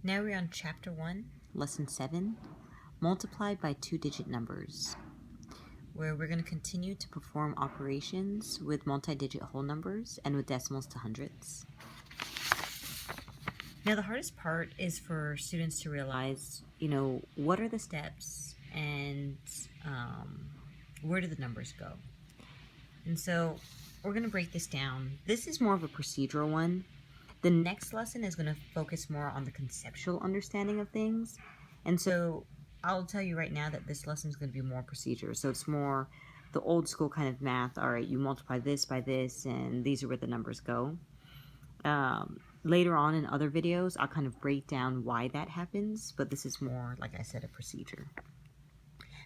Now we're on Chapter 1, Lesson 7, Multiply by Two-Digit Numbers, where we're going to continue to perform operations with multi-digit whole numbers and with decimals to hundredths. Now the hardest part is for students to realize, what are the steps and where do the numbers go? And so we're going to break this down. This is more of a procedural one. The next lesson is going to focus more on the conceptual understanding of things. And so I'll tell you right now that this lesson is going to be more procedure. So it's more the old school kind of math. All right, you multiply this by this, and these are where the numbers go. Later on in other videos, I'll kind of break down why that happens, but this is more, like I said, a procedure.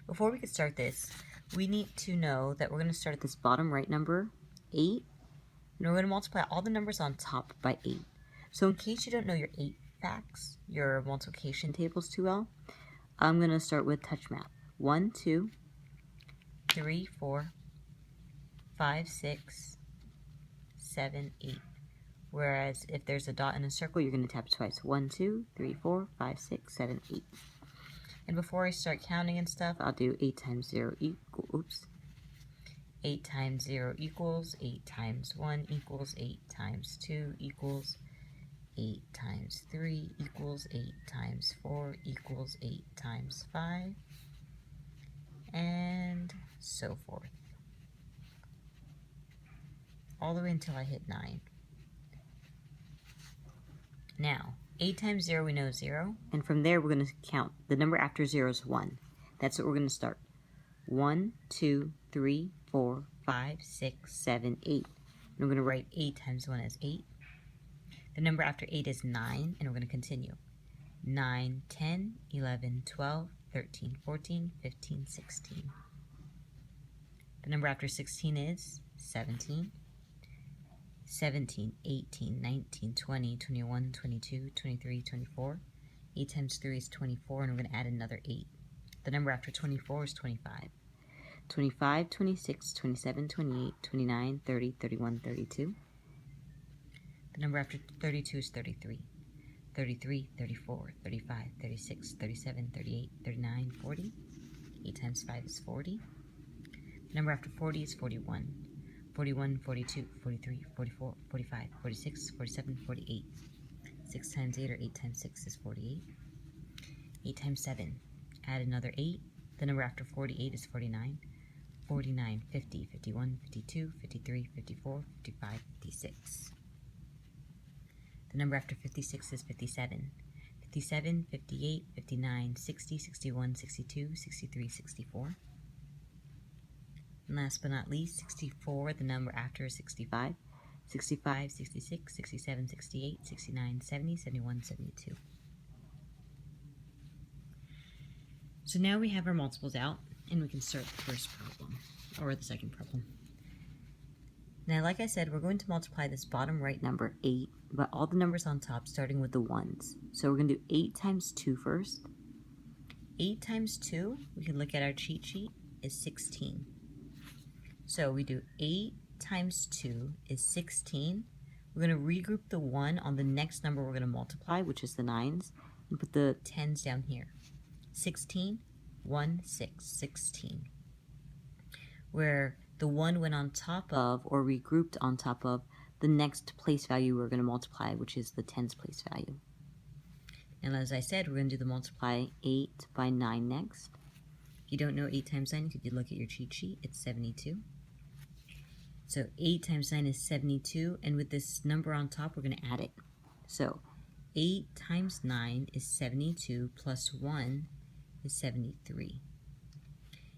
Before we could start this, we need to know that we're going to start at this bottom right number, 8, and we're going to multiply all the numbers on top by 8. So in case you don't know your 8 facts, your multiplication tables too well, I'm going to start with touch math. 1, 2, 3, 4, 5, 6, 7, 8. Whereas if there's a dot and a circle, you're going to tap twice. 1, 2, 3, 4, 5, 6, 7, 8. And before I start counting and stuff, I'll do 8 times 0 equals, 8 times 0 equals, 8 times 1 equals, 8 times 2 equals, 8 times 3 equals, 8 times 4 equals, 8 times 5, and so forth. All the way until I hit 9. Now, 8 times 0 we know is 0, and from there we're going to count. The number after 0 is 1. That's what we're going to start. 1, 2, 3, 4, 5, 6, 7, 8. And we're going to write 8 times 1 as 8. The number after 8 is 9, and we're going to continue. 9, 10, 11, 12, 13, 14, 15, 16. The number after 16 is 17. 17, 18, 19, 20, 21, 22, 23, 24. 8 times 3 is 24, and we're going to add another 8. The number after 24 is 25. 25, 26, 27, 28, 29, 30, 31, 32. The number after 32 is 33. 33, 34, 35, 36, 37, 38, 39, 40. 8 times 5 is 40. The number after 40 is 41. 41, 42, 43, 44, 45, 46, 47, 48. 6 times 8 or 8 times 6 is 48. 8 times 7. Add another 8. The number after 48 is 49. 49, 50, 51, 52, 53, 54, 55, 56. The number after 56 is 57. 57, 58, 59, 60, 61, 62, 63, 64. And last but not least, 64, the number after is 65. 65, 66, 67, 68, 69, 70, 71, 72. So now we have our multiples out, and we can start the first problem, or the second problem. Now, like I said, we're going to multiply this bottom right number, 8, by all the numbers on top, starting with the 1s. So we're going to do 8 times 2 first. 8 times 2, we can look at our cheat sheet, is 16. So we do 8 times 2 is 16. We're going to regroup the 1 on the next number we're going to multiply, which is the 9s, and put the 10s down here. 16, 1, 6, 16. Where the 1 went on top of, or regrouped on top of, the next place value we're going to multiply, which is the 10s place value. And as I said, we're going to do the multiply 8 by 9 next. If you don't know 8 times 9, if you look at your cheat sheet, it's 72. So 8 times 9 is 72, and with this number on top, we're going to add it. So 8 times 9 is 72, plus 1 is 73.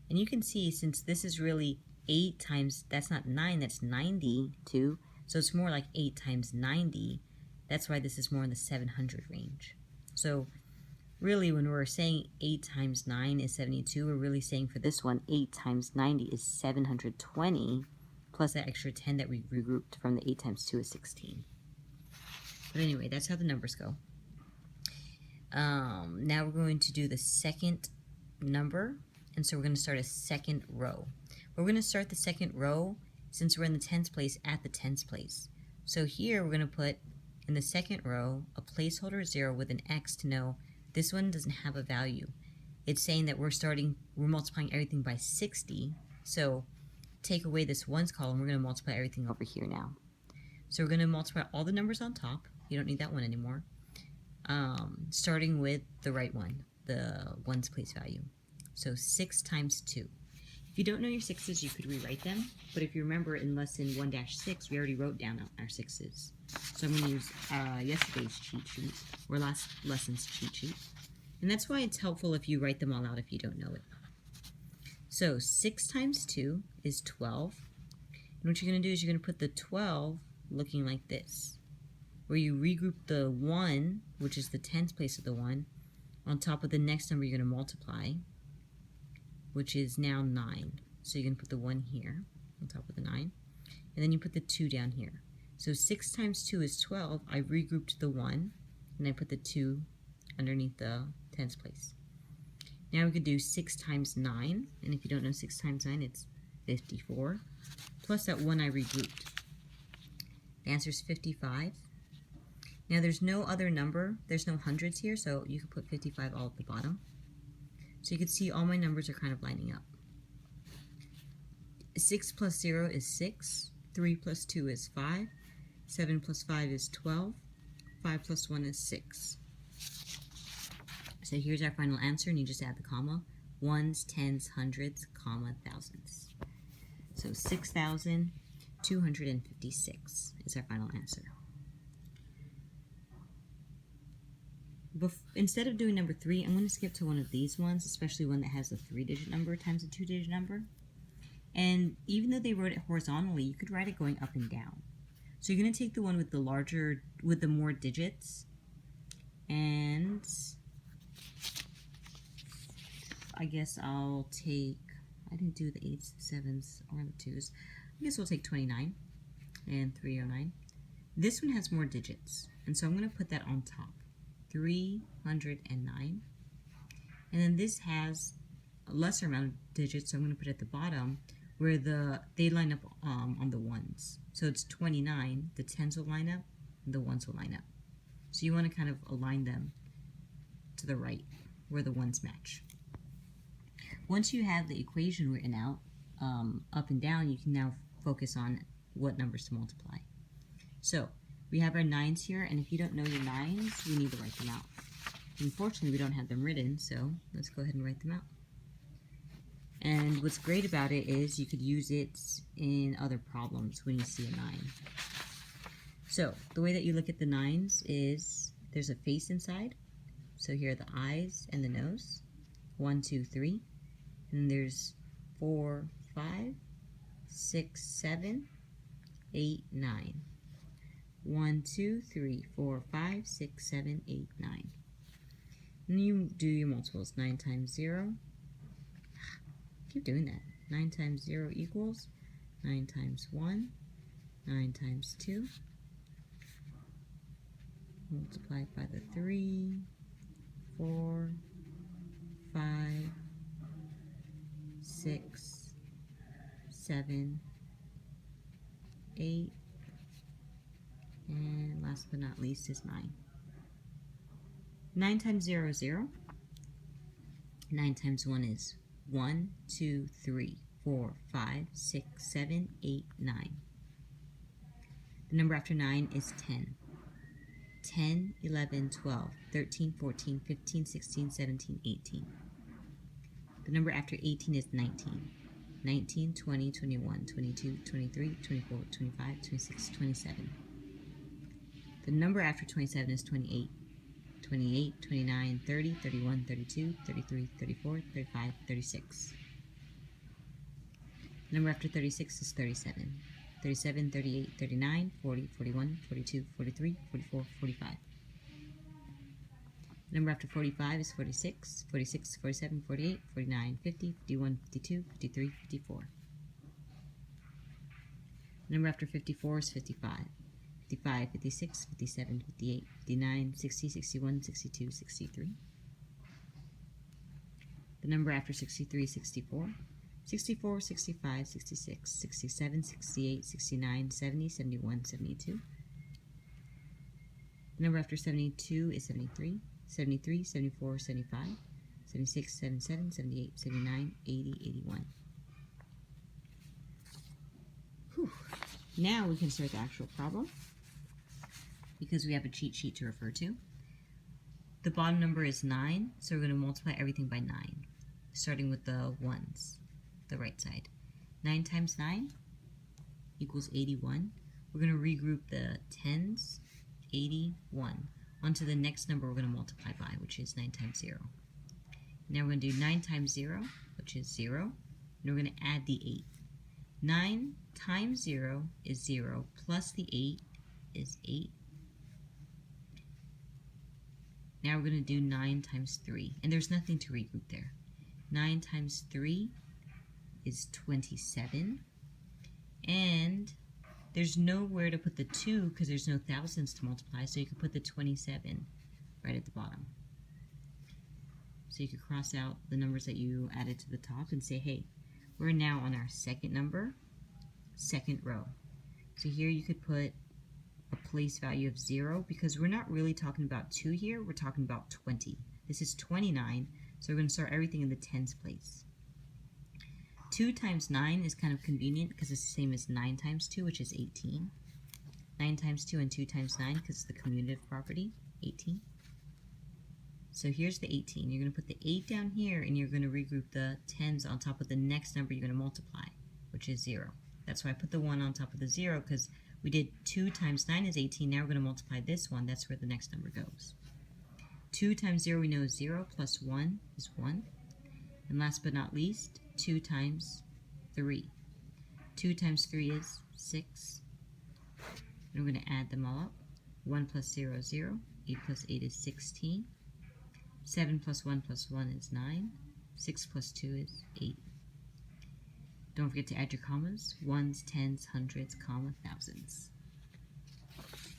And you can see, since this is really 8 times, that's not 9, that's 92, so it's more like 8 times 90. That's why this is more in the 700 range. So really, when we're saying 8 times 9 is 72, we're really saying for this one, 8 times 90 is 720, plus that extra 10 that we regrouped from the 8 times 2 is 16. But anyway, that's how the numbers go. Now we're going to do the second number, and so we're going to start a second row. We're going to start the second row, since we're in the tens place, at the tens place. So here we're going to put in the second row a placeholder 0 with an X to know this one doesn't have a value. It's saying that we're multiplying everything by 60, so take away this ones column, we're going to multiply everything over here now. So we're going to multiply all the numbers on top. You don't need that one anymore. Starting with the right one, the ones place value. So 6 times 2. If you don't know your 6's, you could rewrite them. But if you remember in lesson 1-6, we already wrote down our 6's. So I'm going to use yesterday's cheat sheet, or last lesson's cheat sheet. And that's why it's helpful if you write them all out if you don't know it. So 6 times 2 is 12. And what you're going to do is you're going to put the 12 looking like this, where you regroup the 1, which is the tens place of the 1, on top of the next number you're going to multiply, which is now 9. So you're going to put the 1 here on top of the 9, and then you put the 2 down here. So 6 times 2 is 12. I regrouped the 1, and I put the 2 underneath the tens place. Now we could do 6 times 9, and if you don't know 6 times 9, it's 54, plus that 1 I regrouped. The answer is 55. Now there's no other number, there's no hundreds here, so you could put 55 all at the bottom. So you can see all my numbers are kind of lining up. 6 plus 0 is 6, 3 plus 2 is 5, 7 plus 5 is 12, 5 plus 1 is 6. So here's our final answer, and you just add the comma. Ones, tens, hundreds, comma, thousands. So 6,256 is our final answer. Instead of doing number 3, I'm going to skip to one of these ones, especially one that has a 3-digit number times a 2-digit number. And even though they wrote it horizontally, you could write it going up and down. So you're going to take the one with the more digits, and I guess I'll take, I didn't do the 8s, the 7s, or the 2s. I guess we'll take 29 and 309. This one has more digits, and so I'm going to put that on top. 309. And then this has a lesser amount of digits, so I'm going to put it at the bottom where they line up on the ones. So it's 29, the tens will line up, and the ones will line up. So you want to kind of align them to the right where the ones match. Once you have the equation written out, up and down, you can now focus on what numbers to multiply. So we have our 9s here, and if you don't know your 9s, we need to write them out. Unfortunately, we don't have them written, so let's go ahead and write them out. And what's great about it is you could use it in other problems when you see a 9. So the way that you look at the 9s is there's a face inside. So here are the eyes and the nose. 1, 2, 3. And there's 4, 5, 6, 7, 8, 9. 1, 2, 3, 4, 5, 6, 7, 8, 9. And you do your multiples. 9 times 0. Keep doing that. 9 times 0 equals 9 times 1. 9 times 2. Multiplied by the 3, 4, 5, 6, 7, 8, and last but not least is 9. 9 times 0 is 0. 9 times 1 is 1, 2, 3, 4, 5, 6, 7, 8, 9. The number after 9 is 10. 10, 11, 12, 13, 14, 15, 16, 17, 18. The number after 18 is 19. 19, 20, 21, 22, 23, 24, 25, 26, 27. The number after 27 is 28. 28, 29, 30, 31, 32, 33, 34, 35, 36. The number after 36 is 37. 37, 38, 39, 40, 41, 42, 43, 44, 45. The number after 45 is 46, 46, 47, 48, 49, 50, 51, 52, 53, 54. The number after 54 is 55. 55, 56, 57, 58, 59, 60, 61, 62, 63. The number after 63 is 64. 64, 65, 66, 67, 68, 69, 70, 71, 72. The number after 72 is 73, 73, 74, 75, 76, 77, 78, 79, 80, 81. Whew. Now we can start the actual problem because we have a cheat sheet to refer to. The bottom number is 9, so we're going to multiply everything by 9, starting with the ones, the right side. 9 times 9 equals 81. We're going to regroup the tens, 81, onto the next number we're going to multiply by, which is 9 times 0. Now we're going to do 9 times 0, which is 0, and we're going to add the 8. 9 times 0 is 0, plus the 8 is 8. Now we're going to do 9 times 3, and there's nothing to regroup there. 9 times 3 is 27, and there's nowhere to put the 2 because there's no thousands to multiply, so you can put the 27 right at the bottom. So you could cross out the numbers that you added to the top and say, hey, we're now on our second number, second row. So here you could put a place value of 0 because we're not really talking about 2 here, we're talking about 20. This is 29, so we're going to start everything in the tens place. 2 times 9 is kind of convenient because it's the same as 9 times 2, which is 18. 9 times 2 and 2 times 9 because it's the commutative property, 18. So here's the 18. You're going to put the 8 down here and you're going to regroup the tens on top of the next number you're going to multiply, which is 0. That's why I put the 1 on top of the 0 because we did 2 times 9 is 18. Now we're going to multiply this one. That's where the next number goes. 2 times 0 we know is 0 plus 1 is 1. And last but not least, 2 times 3. 2 times 3 is 6. And we're going to add them all up. 1 plus 0 is 0. 8 plus 8 is 16. 7 plus 1 plus 1 is 9. 6 plus 2 is 8. Don't forget to add your commas. Ones, tens, hundreds, comma, thousands.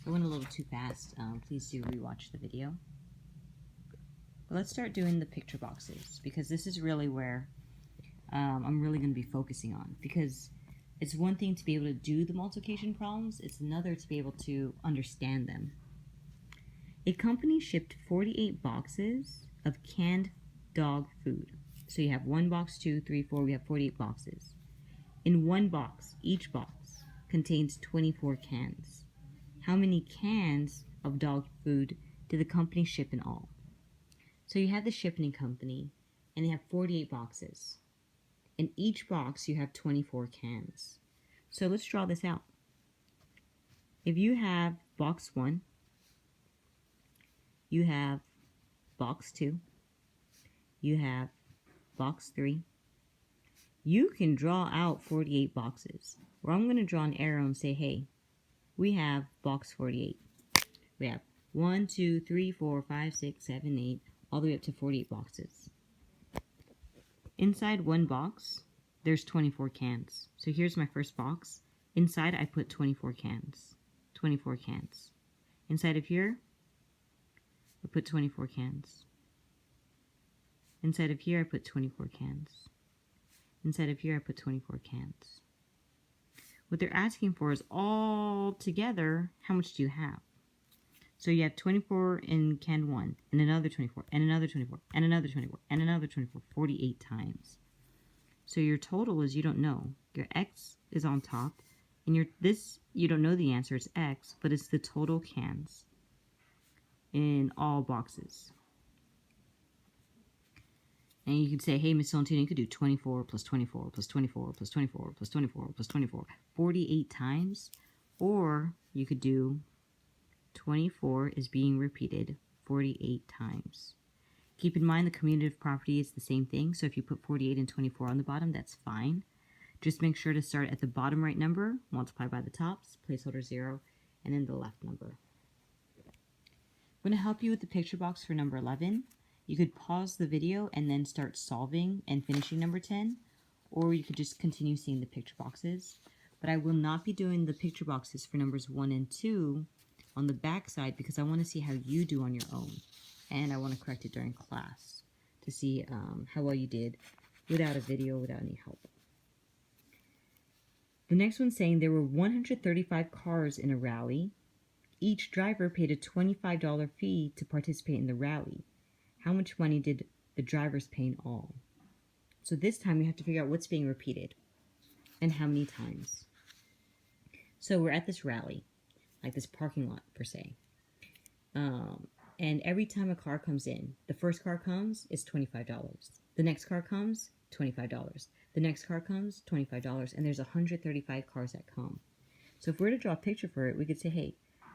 I went a little too fast. Please do rewatch the video. But let's start doing the picture boxes because this is really where I'm really going to be focusing on, because it's one thing to be able to do the multiplication problems, it's another to be able to understand them. A company shipped 48 boxes of canned dog food. So you have 1 box, 2, 3, 4, we have 48 boxes. In one box, each box contains 24 cans. How many cans of dog food did the company ship in all? So you have the shipping company, and they have 48 boxes. In each box, you have 24 cans. So let's draw this out. If you have box 1, you have box 2, you have box 3, you can draw out 48 boxes. Or I'm going to draw an arrow and say, hey, we have box 48. We have 1, 2, 3, 4, 5, 6, 7, 8, all the way up to 48 boxes. Inside one box, there's 24 cans. So here's my first box. Inside, I put 24 cans. 24 cans. Inside of here, I put 24 cans. Inside of here, I put 24 cans. Inside of here, I put 24 cans. What they're asking for is all together, how much do you have? So you have 24 in can 1, and another 24, and another 24, and another 24, and another 24, 48 times. So your total is, you don't know. Your X is on top, and you don't know the answer, it's X, but it's the total cans in all boxes. And you could say, hey, Miss Valentina, you could do 24 plus 24 plus 24 plus 24 plus 24 plus 24, 48 times. Or you could do 24 is being repeated 48 times. Keep in mind the commutative property is the same thing, so if you put 48 and 24 on the bottom, that's fine. Just make sure to start at the bottom right number, multiply by the tops, placeholder 0, and then the left number. I'm going to help you with the picture box for number 11. You could pause the video and then start solving and finishing number 10, or you could just continue seeing the picture boxes. But I will not be doing the picture boxes for numbers 1 and 2 on the back side because I want to see how you do on your own. And I want to correct it during class to see how well you did without a video, without any help. The next one's saying there were 135 cars in a rally. Each driver paid a $25 fee to participate in the rally. How much money did the drivers pay in all? So this time we have to figure out what's being repeated and how many times. So we're at this rally, like this parking lot per se. And every time a car comes in, the first car comes, is $25. The next car comes, $25. The next car comes, $25. And there's 135 cars that come. So if we were to draw a picture for it, we could say, hey,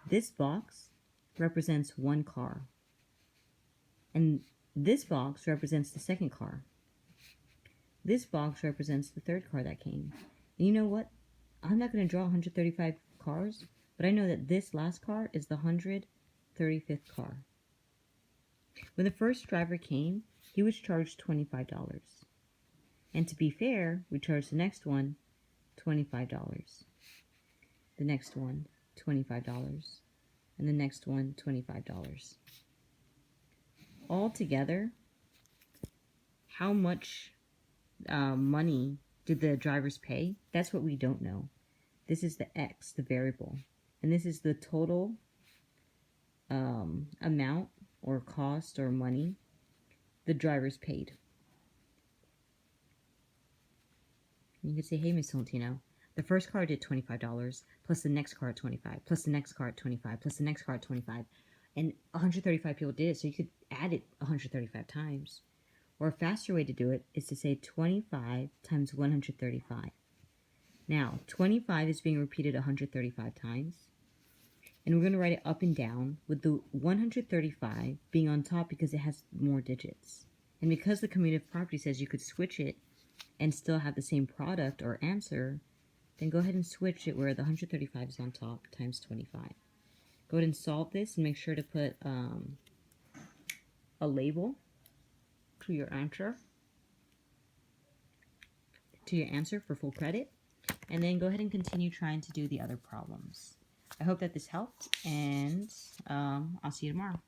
this box represents one car. And this box represents the second car. This box represents the third car that came. And you know what? I'm not going to draw 135 cars, but I know that this last car is the 135th car. When the first driver came, he was charged $25. And to be fair, we charged the next one $25. The next one, $25. And the next one, $25. Altogether, how much money did the drivers pay? That's what we don't know. This is the X, the variable. And this is the total amount or cost or money the drivers paid. You could say, hey, Miss Solentino, the first car did $25, plus the next car at $25, plus the next car at $25, plus the next car at $25. And 135 people did it, so you could add it 135 times. Or a faster way to do it is to say 25 times 135. Now, 25 is being repeated 135 times. And we're going to write it up and down with the 135 being on top because it has more digits. And because the commutative property says you could switch it and still have the same product or answer, then go ahead and switch it where the 135 is on top times 25. Go ahead and solve this and make sure to put a label to your answer for full credit, and then go ahead and continue trying to do the other problems. I hope that this helped, and I'll see you tomorrow.